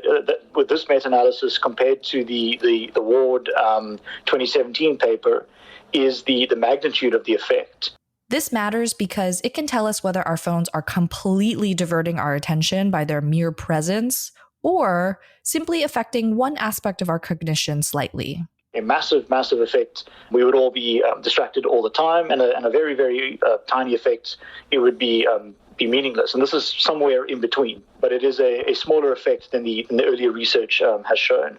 with this meta-analysis compared to the Ward 2017 paper is the magnitude of the effect. This matters because it can tell us whether our phones are completely diverting our attention by their mere presence or simply affecting one aspect of our cognition slightly. A massive, massive effect. We would all be distracted all the time, and a very, very tiny effect, it would be meaningless. And this is somewhere in between, but it is a smaller effect than the earlier research has shown.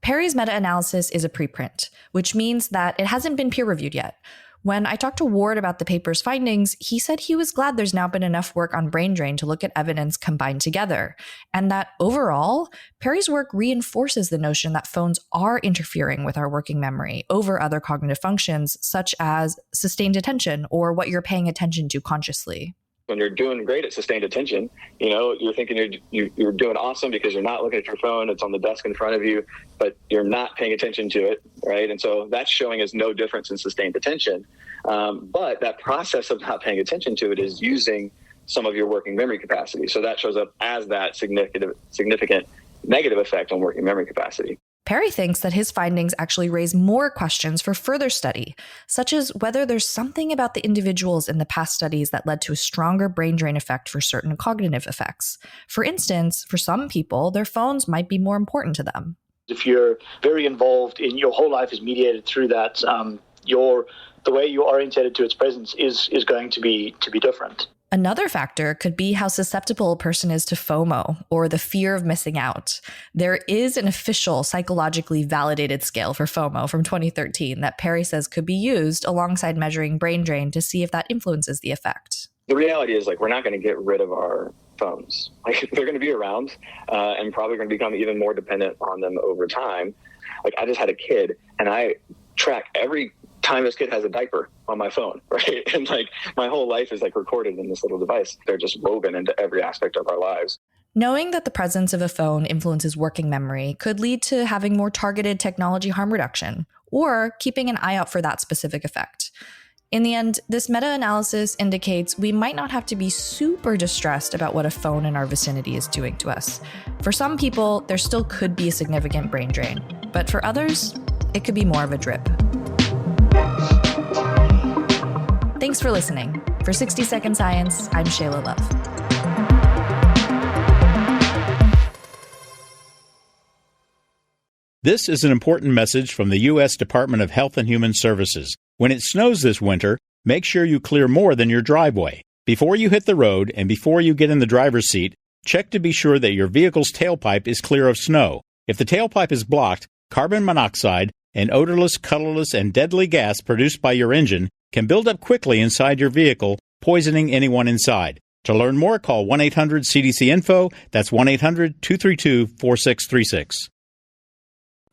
Perry's meta-analysis is a preprint, which means that it hasn't been peer-reviewed yet. When I talked to Ward about the paper's findings, he said he was glad there's now been enough work on brain drain to look at evidence combined together, and that overall, Perry's work reinforces the notion that phones are interfering with our working memory over other cognitive functions, such as sustained attention or what you're paying attention to consciously. When you're doing great at sustained attention, you're thinking you're doing awesome because you're not looking at your phone. It's on the desk in front of you, but you're not paying attention to it, right? And so that's showing us no difference in sustained attention. But that process of not paying attention to it is using some of your working memory capacity. So that shows up as that significant negative effect on working memory capacity. Perry thinks that his findings actually raise more questions for further study, such as whether there's something about the individuals in the past studies that led to a stronger brain drain effect for certain cognitive effects. For instance, for some people, their phones might be more important to them. If you're very involved in your whole life is mediated through that, the way you're orientated to its presence is going to be different. Another factor could be how susceptible a person is to FOMO, or the fear of missing out. There is an official psychologically validated scale for FOMO from 2013 that Perry says could be used alongside measuring brain drain to see if that influences the effect. The reality is, we're not going to get rid of our phones. They're going to be around and probably going to become even more dependent on them over time. I just had a kid, and I track every time this kid has a diaper on my phone, right? And my whole life is recorded in this little device. They're just woven into every aspect of our lives. Knowing that the presence of a phone influences working memory could lead to having more targeted technology harm reduction, or keeping an eye out for that specific effect. In the end, this meta-analysis indicates we might not have to be super distressed about what a phone in our vicinity is doing to us. For some people, there still could be a significant brain drain, but for others, it could be more of a drip. Thanks for listening. For 60 Second Science, I'm Shayla Love. This is an important message from the U.S. Department of Health and Human Services. When it snows this winter, make sure you clear more than your driveway. Before you hit the road and before you get in the driver's seat, check to be sure that your vehicle's tailpipe is clear of snow. If the tailpipe is blocked, carbon monoxide, an odorless, colorless, and deadly gas produced by your engine can build up quickly inside your vehicle, poisoning anyone inside. To learn more, call 1-800-CDC-INFO. That's 1-800-232-4636.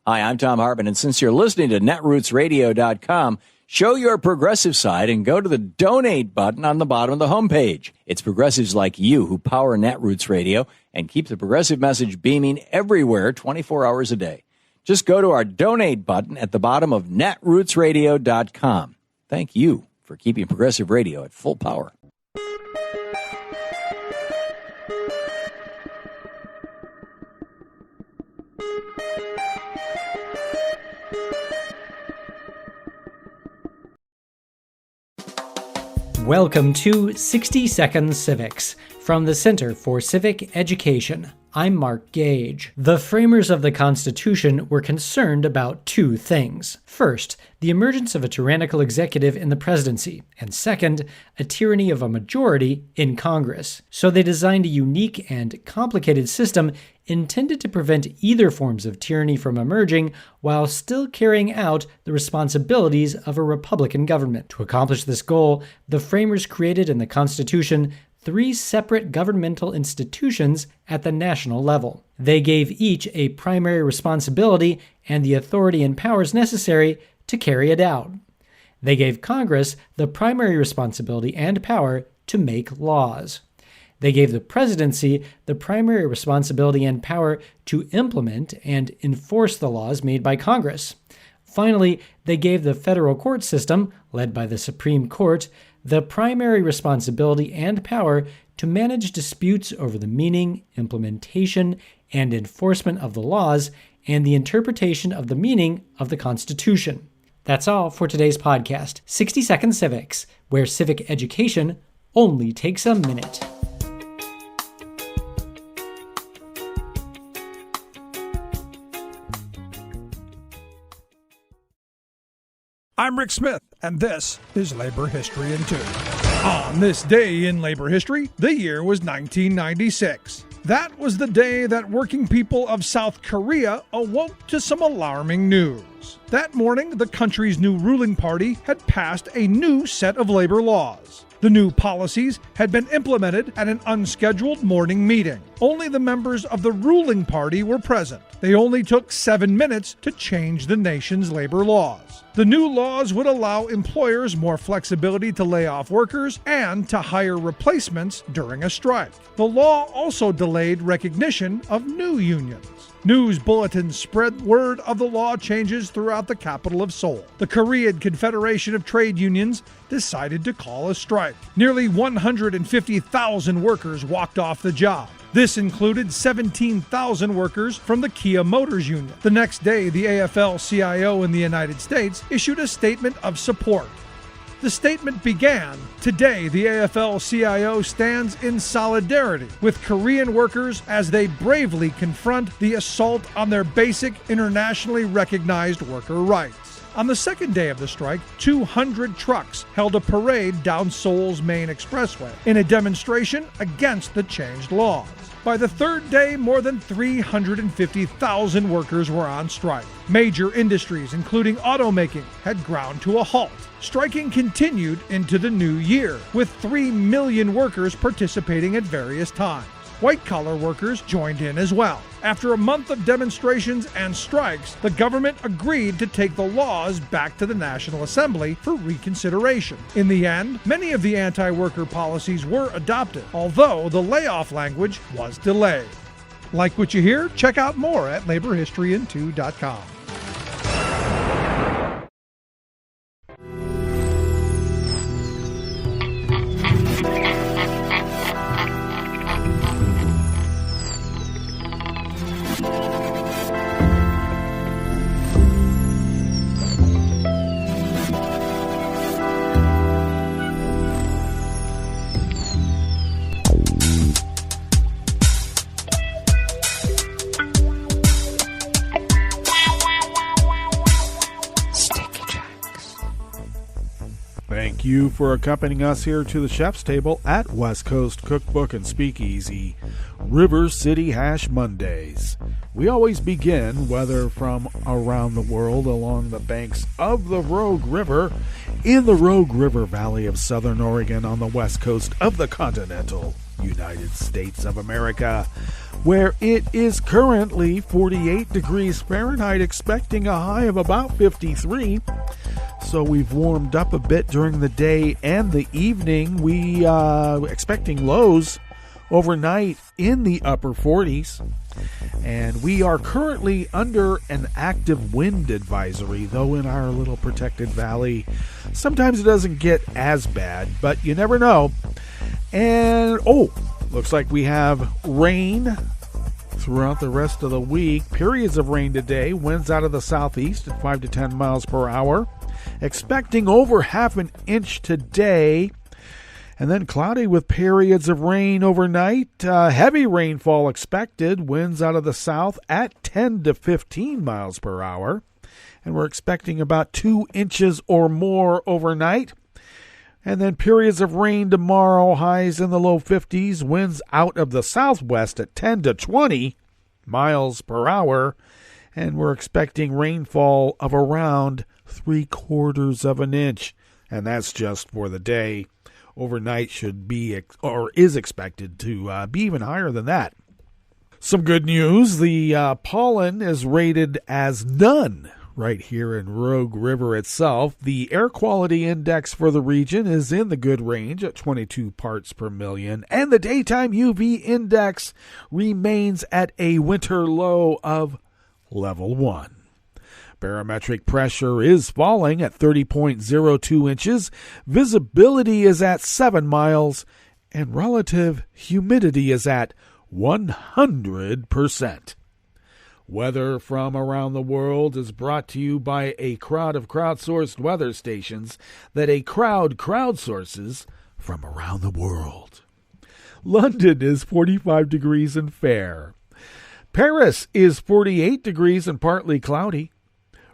Hi, I'm Tom Hartman, and since you're listening to netrootsradio.com, show your progressive side and go to the donate button on the bottom of the homepage. It's progressives like you who power Netroots Radio and keep the progressive message beaming everywhere 24 hours a day. Just go to our donate button at the bottom of netrootsradio.com. Thank you for keeping progressive radio at full power. Welcome to 60 Second Civics from the Center for Civic Education. I'm Mark Gage. The framers of the Constitution were concerned about two things. First, the emergence of a tyrannical executive in the presidency, and second, a tyranny of a majority in Congress. So they designed a unique and complicated system intended to prevent either forms of tyranny from emerging while still carrying out the responsibilities of a Republican government. To accomplish this goal, the framers created in the Constitution three separate governmental institutions at the national level. They gave each a primary responsibility and the authority and powers necessary to carry it out. They gave Congress the primary responsibility and power to make laws. They gave the presidency the primary responsibility and power to implement and enforce the laws made by Congress. Finally, they gave the federal court system, led by the Supreme Court, the primary responsibility and power to manage disputes over the meaning, implementation, and enforcement of the laws and the interpretation of the meaning of the Constitution. That's all for today's podcast, 60 Second Civics, where civic education only takes a minute. I'm Rick Smith, and this is Labor History in 2. On this day in labor history, the year was 1996. That was the day that working people of South Korea awoke to some alarming news. That morning, the country's new ruling party had passed a new set of labor laws. The new policies had been implemented at an unscheduled morning meeting. Only the members of the ruling party were present. They only took 7 minutes to change the nation's labor laws. The new laws would allow employers more flexibility to lay off workers and to hire replacements during a strike. The law also delayed recognition of new unions. News bulletins spread word of the law changes throughout the capital of Seoul. The Korean Confederation of Trade Unions decided to call a strike. Nearly 150,000 workers walked off the job. This included 17,000 workers from the Kia Motors Union. The next day, the AFL-CIO in the United States issued a statement of support. The statement began, "Today, the AFL-CIO stands in solidarity with Korean workers as they bravely confront the assault on their basic internationally recognized worker rights." On the second day of the strike, 200 trucks held a parade down Seoul's main expressway in a demonstration against the changed laws. By the third day, more than 350,000 workers were on strike. Major industries, including automaking, had ground to a halt. Striking continued into the new year, with 3 million workers participating at various times. White-collar workers joined in as well. After a month of demonstrations and strikes, the government agreed to take the laws back to the National Assembly for reconsideration. In the end, many of the anti-worker policies were adopted, although the layoff language was delayed. Like what you hear? Check out more at laborhistoryin2.com. Thank you for accompanying us here to the chef's table at West Coast Cookbook and Speakeasy, River City Hash Mondays. We always begin, whether from around the world, along the banks of the Rogue River, in the Rogue River Valley of Southern Oregon on the west coast of the continental United States of America, where it is currently 48 degrees Fahrenheit, expecting a high of about 53. So we've warmed up a bit during the day and the evening. We expecting lows overnight in the upper 40s. And we are currently under an active wind advisory, though in our little protected valley, sometimes it doesn't get as bad, but you never know. And, looks like we have rain throughout the rest of the week. Periods of rain today, winds out of the southeast at 5 to 10 miles per hour. Expecting over half an inch today, and then cloudy with periods of rain overnight. Heavy rainfall expected, winds out of the south at 10 to 15 miles per hour. And we're expecting about 2 inches or more overnight. And then periods of rain tomorrow, highs in the low 50s, winds out of the southwest at 10 to 20 miles per hour. And we're expecting rainfall of around 3/4 of an inch. And that's just for the day. Overnight should be, or is expected to be even higher than that. Some good news. The pollen is rated as none right here in Rogue River itself. The air quality index for the region is in the good range at 22 parts per million, and the daytime UV index remains at a winter low of level 1. Barometric pressure is falling at 30.02 inches. Visibility is at 7 miles, and relative humidity is at 100%. Weather from around the world is brought to you by a crowd of crowdsourced weather stations that a crowd crowdsources from around the world. London is 45 degrees and fair. Paris is 48 degrees and partly cloudy.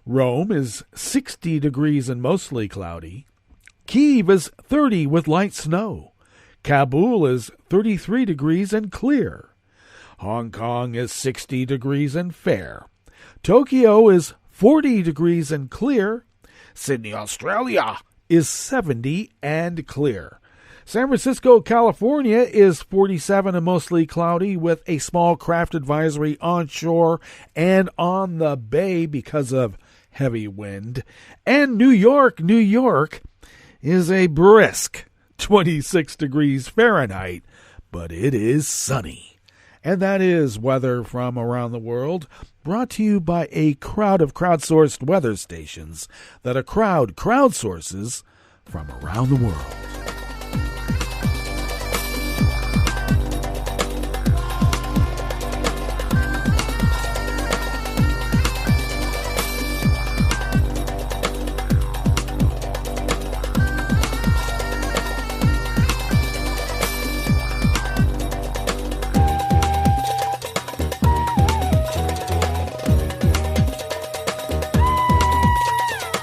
Rome is 60 degrees and mostly cloudy. Kyiv is 30 with light snow. Kabul is 33 degrees and clear. Hong Kong is 60 degrees and fair. Tokyo is 40 degrees and clear. Sydney, Australia is 70 and clear. San Francisco, California is 47 and mostly cloudy with a small craft advisory onshore and on the bay because of heavy wind. And New York is a brisk 26 degrees Fahrenheit, but it is sunny. And that is weather from around the world, brought to you by a crowd of crowdsourced weather stations that a crowd crowdsources from around the world.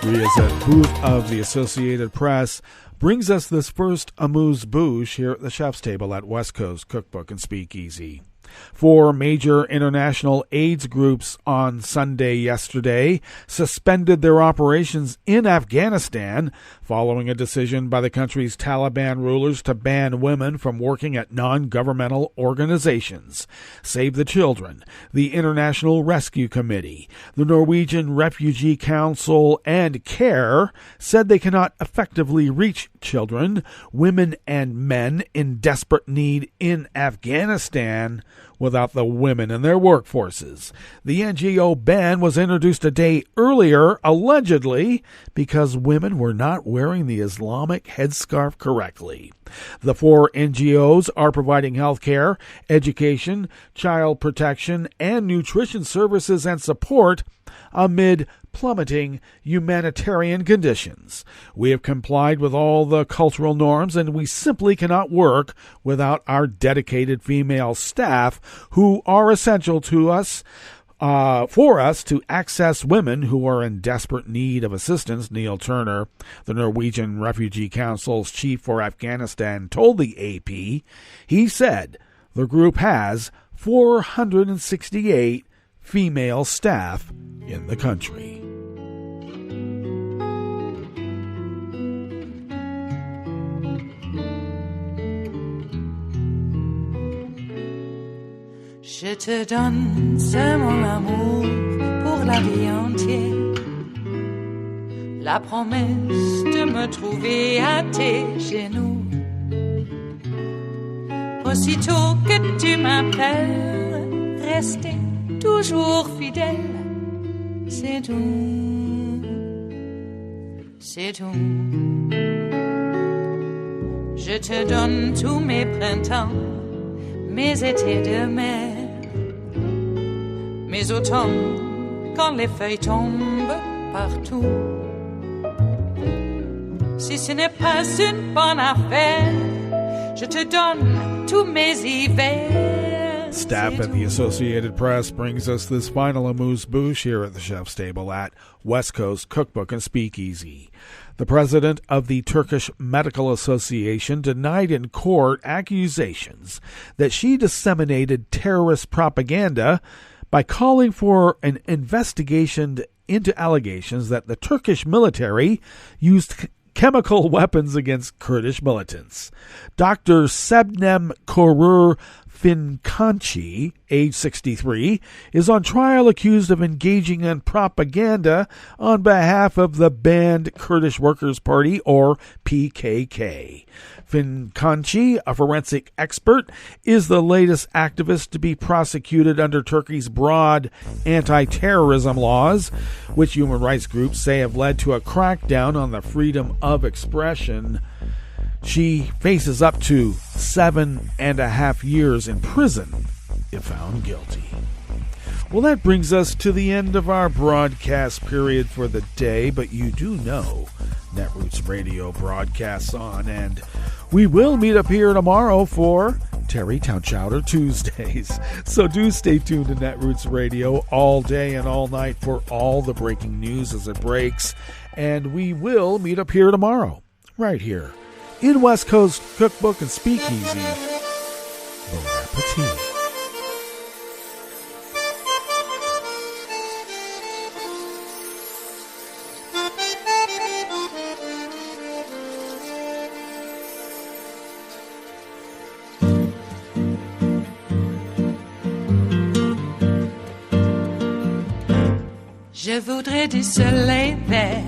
Riazat Booth of the Associated Press brings us this first amuse-bouche here at the chef's table at West Coast Cookbook and Speakeasy. 4 major international AIDS groups on Sunday yesterday suspended their operations in Afghanistan following a decision by the country's Taliban rulers to ban women from working at non-governmental organizations. Save the Children, the International Rescue Committee, the Norwegian Refugee Council, and CARE said they cannot effectively reach children, women, and men in desperate need in Afghanistan without the women in their workforces. The NGO ban was introduced a day earlier, allegedly, because women were not wearing the Islamic headscarf correctly. The 4 NGOs are providing health care, education, child protection, and nutrition services and support amid plummeting humanitarian conditions. We have complied with all the cultural norms, and we simply cannot work without our dedicated female staff who are essential to us, for us to access women who are in desperate need of assistance, Neil Turner, the Norwegian Refugee Council's chief for Afghanistan, told the AP. He said the group has 468 female staff in the country. Je te donne ce mon amour pour la vie entière, la promesse de me trouver à tes genoux. Aussitôt que tu m'appelles, rester toujours fidèle, c'est tout, c'est tout. Je te donne tous mes printemps, mes étés de mer, mes automnes quand les feuilles tombent partout. Si ce n'est pas une bonne affaire, je te donne tous mes hivers. Staff at the Associated Press brings us this final amuse-bouche here at the chef's table at West Coast Cookbook and Speakeasy. The president of the Turkish Medical Association denied in court accusations that she disseminated terrorist propaganda by calling for an investigation into allegations that the Turkish military used chemical weapons against Kurdish militants. Dr. Sebnem Korur Finkanchi, age 63, is on trial accused of engaging in propaganda on behalf of the banned Kurdish Workers' Party, or PKK. Finkanchi, a forensic expert, is the latest activist to be prosecuted under Turkey's broad anti-terrorism laws, which human rights groups say have led to a crackdown on the freedom of expression. She faces up to 7.5 years in prison if found guilty. Well, that brings us to the end of our broadcast period for the day, but you do know Netroots Radio broadcasts on, and we will meet up here tomorrow for Terrytown Chowder Tuesdays. So do stay tuned to Netroots Radio all day and all night for all the breaking news as it breaks. And we will meet up here tomorrow, right here, in West Coast Cookbook and Speakeasy. Bon appetit. Je voudrais du soleil vert,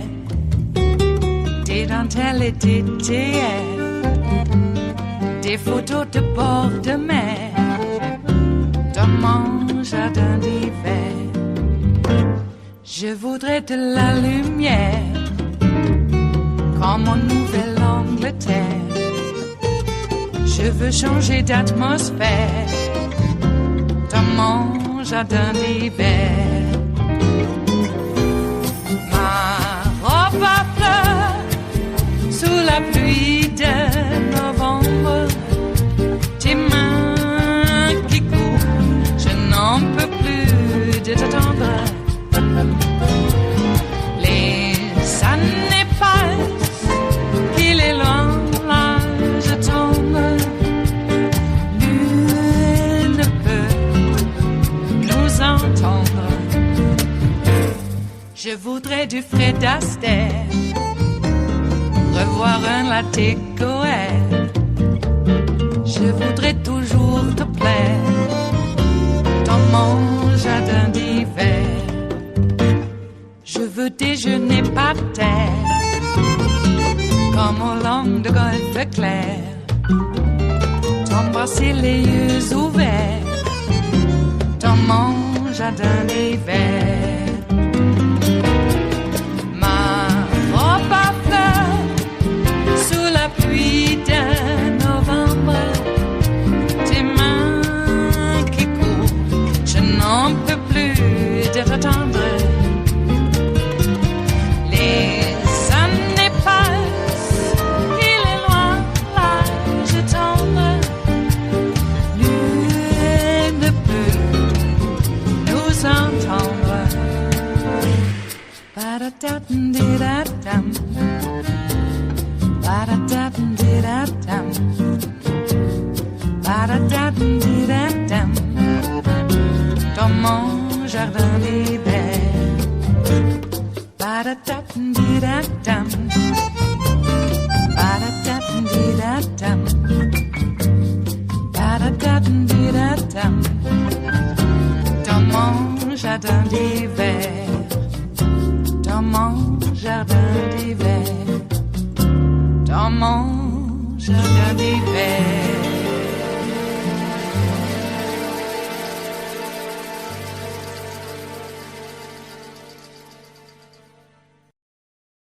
des dentelles et des théères, des photos de bord de mer, dans mon jardin d'hiver. Je voudrais de la lumière, comme en Nouvelle-Angleterre. Je veux changer d'atmosphère, dans mon jardin d'hiver. À fleurs sous la pluie de novembre, tes mains qui courent, je n'en peux plus de t'attendre. Les années passent, qu'il est loin, là je tombe. Nul ne peut nous entendre. Je voudrais du Fred Astaire, revoir un latte Goël. Je voudrais toujours te plaire dans mon jardin d'hiver. Je veux déjeuner par terre, comme au long de golfe clair. T'embrasser les yeux ouverts dans mon jardin d'hiver. Pluie de novembre, tes mains qui courent, je n'en peux plus de t'attendre. Les années passent, il est loin, là je tombe. Nul ne peut nous entendre. Ba-da-da-dum-di-da-dum. Ba-da-da-dum-di-da-dum. Ba-da-da-dum-di-da-dum. Dans mon jardin d'hiver. Ba-da-da-dum-di-da-dum. Ba-da-da-dum-di-da-dum. Ba-da-da-dum-di-da-dum. Dans mon jardin d'hiver. Dans mon jardin d'hiver. Dans mon jardin d'hiver.